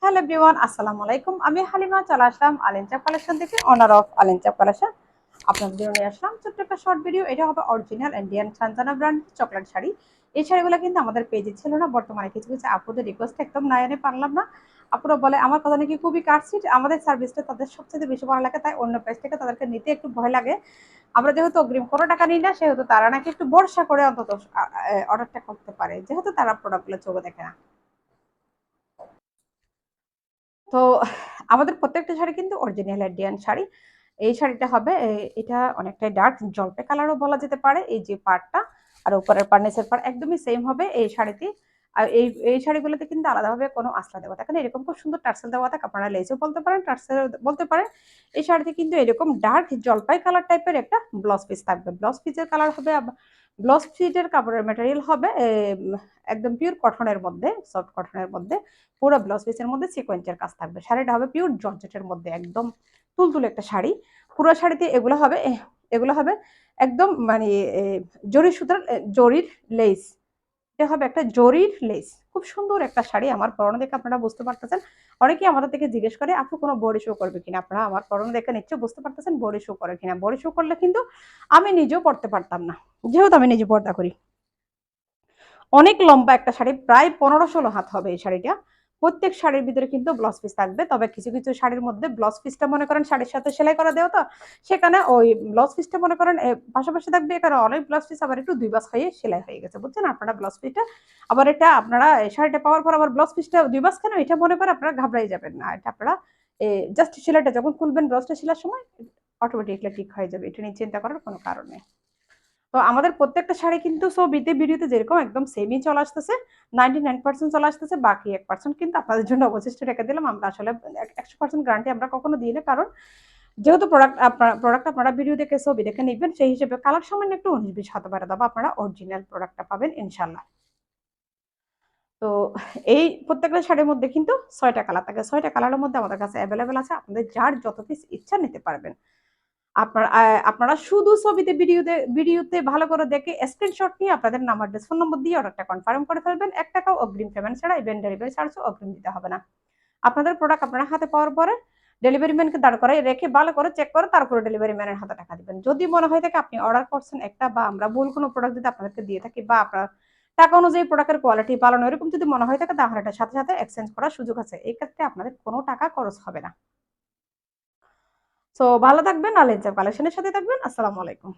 Hello everyone, আসসালামু আলাইকুম। আমি হালিমা চলে আসলাম আলেনচাপ কালেকশন থেকে, অনার অফ আলেনচাপ কালেকশন। আপনাদের জন্য নিয়ে আসলাম ছোট্ট একটা শর্ট ভিডিও। এটা হবে original Indian Sanjana brand chocolate sari. এই শাড়িগুলো কিন্তু আমাদের পেজে ছিল না, বর্তমানে কিছু কিছু আপুদের রিকোয়েস্ট একদম নায়নে পারলাম না। আপুরা বলে আমার কথা নাকি খুবই কাটছিট, আমাদের সার্ভিসটা তাদের সবচেয়ে বেশি ভালো লাগে, তাই অন্য পেজ থেকে তাদেরকে নিতে একটু ভয় লাগে। আমরা যেহেতু অগ্রিম কোনো টাকা নিই না, সেহেতু তারা নাকি একটু ভরসা করে অন্তত অর্ডারটা করতে পারে, যেহেতু তারা প্রোডাক্টগুলো চোখে দেখে না। তো আমাদের প্রত্যেকটা শাড়ি কিন্তু অরিজিনাল ইন্ডিয়ান শাড়ি। এই শাড়িটা হবে এটা অনেকটাই ডার্ক জলপাই কালারও বলা যেতে পারে। এই যে পাড়টা আর উপরের পাড় নিচের পাড় একদমই সেম হবে এই শাড়িতে। আর এই শাড়িগুলোতে কিন্তু আলাদাভাবে কোনো আসলা দেওয়া থাকে না, এরকম খুব সুন্দর টার্সেল দেওয়া থাকে, আপনারা লেসও বলতে পারেন, টার্সেল বলতে পারেন। এই শাড়িতে কিন্তু এরকম ডার্ক জলপাই কালার টাইপের একটা ব্লাউজ পিস থাকবে। ব্লাউজ পিসের কালার হবে, ব্লাউজ পিসের কাপড়ের ম্যাটেরিয়াল হবে একদম পিওর কটনের মধ্যে, সফট কটনের মধ্যে। পুরো ব্লাউজ পিসের মধ্যে সিকোয়েন্সের কাজ থাকবে। শাড়িটা হবে পিওর জর্জেটের মধ্যে, একদম তুলতুলে একটা শাড়ি। পুরো শাড়িতে এগুলো হবে একদম মানে জরি সুতার জরির লেস। এটা হবে একটা জরির লেস, খুব সুন্দর একটা শাড়ি। আমার পরনে দেখে আপনারা বুঝতে পারতেছেন। অনেকেই আমাদের থেকে জিজ্ঞেস করে আপু কোনো বডি শো করবে কিনা। আপনারা আমার পরনে দেখে নিশ্চয়ই বুঝতে পারতেছেন বডি শো করে কিনা। বডি শো করলে কিন্তু আমি নিজেও পড়তে পারতাম না, যেহেতু আমি নিজে পর্দা করি। অনেক লম্বা একটা শাড়ি, প্রায় 15-16 হাত হবে এই শাড়িটা। প্রত্যেক শাড়ির ভিতরে কিন্তু ব্লাউজ পিস থাকবে, তবে কিছু কিছু শাড়ির মধ্যে ব্লাউজ পিসটা মনে করেন শাড়ির সাথে সেলাই করা দেওয়া, তো সেখানে ওই ব্লাউজ পিসটা মনে করেন পাশাপাশি থাকবে। এখানে অনেক ব্লাউজ পিস আবার একটু দুই বাস হয়ে সেলাই হয়ে গেছে, বুঝছেন আপনারা ব্লাউজ পিসটা। আবার এটা আপনারা শাড়িটা পাওয়ার পর আবার ব্লাউজ পিসটা দুই বাস কেন, এটা মনে করে আপনারা ঘাবড়াই যাবেন না। এটা আপনারা জাস্ট সেলাইটা যখন খুলবেন ব্লাউজটা সেলার সময় অটোমেটিকলি ঠিক হয়ে যাবে, এটা নিয়ে চিন্তা করার কোনো কারণ নেই। তো আমাদের প্রত্যেকটা শাড়ি কিন্তু ছবিতে ভিডিওতে যেরকম একদম সেমই চলে আসতেছে, 99% চলে আসতেছে, বাকি 1% কিন্তু আপনাদের জন্য অবশিষ্ট রেখে দিলাম। আমরা আসলে 100% গ্যারান্টি আমরা কখনো দিই না, কারণ যেহেতু প্রোডাক্ট আপনারা ভিডিও দেখে ছবি দেখে নিবেন, সেই হিসেবে কালার সামান্য একটু 19-20 হতে পারে, তবে আপনারা অরিজিনাল প্রোডাক্টটা পাবেন ইনশাল্লাহ। তো এই প্রত্যেকটা শাড়ির মধ্যে কিন্তু 6টা কালার থাকে, 6টা কালারের মধ্যে আমাদের কাছে অ্যাভেলেবেল আছে, আপনাদের যার যত পিস ইচ্ছা নিতে পারবেন। আপনারা শুধু ছবিতে ভিডিওতে ভালো করে দেখে স্ক্রিনশট নিয়ে আপনাদের নাম অ্যাড্রেস ফোন নম্বর দিয়ে অর্ডারটা কনফার্ম করে ফেলবেন। 1 টাকাও অগ্রিম পেমেন্ট ছাড়া, ইভেন ডেলিভারি চার্জও অগ্রিম দিতে হবে না। আপনাদের প্রোডাক্ট আপনার হাতে পাওয়ার পরে ডেলিভারি ম্যানকে দাঁড় করাই রেখে ভালো করে চেক করে তারপরে ডেলিভারি ম্যানের হাতে টাকা দিবেন। যদি মনে হয় থাকে আপনি অর্ডার করছেন একটা, বা আমরা ভুল কোনো প্রোডাক্ট যদি আপনাদেরকে দিয়ে থাকি, বা আপনার টাকা অনুযায়ী প্রোডাক্টের কোয়ালিটি ভালো নয়, এরকম যদি মনে হয় থাকে, তাহলে এটা সাথে সাথে এক্সচেঞ্জ করার সুযোগ আছে। এই ক্ষেত্রে আপনাদের কোনো টাকা খরচ হবে না। সো ভালো থাকবেন, আলেঞ্চা কালেকশনের সাথে থাকবেন। আসসালামু আলাইকুম।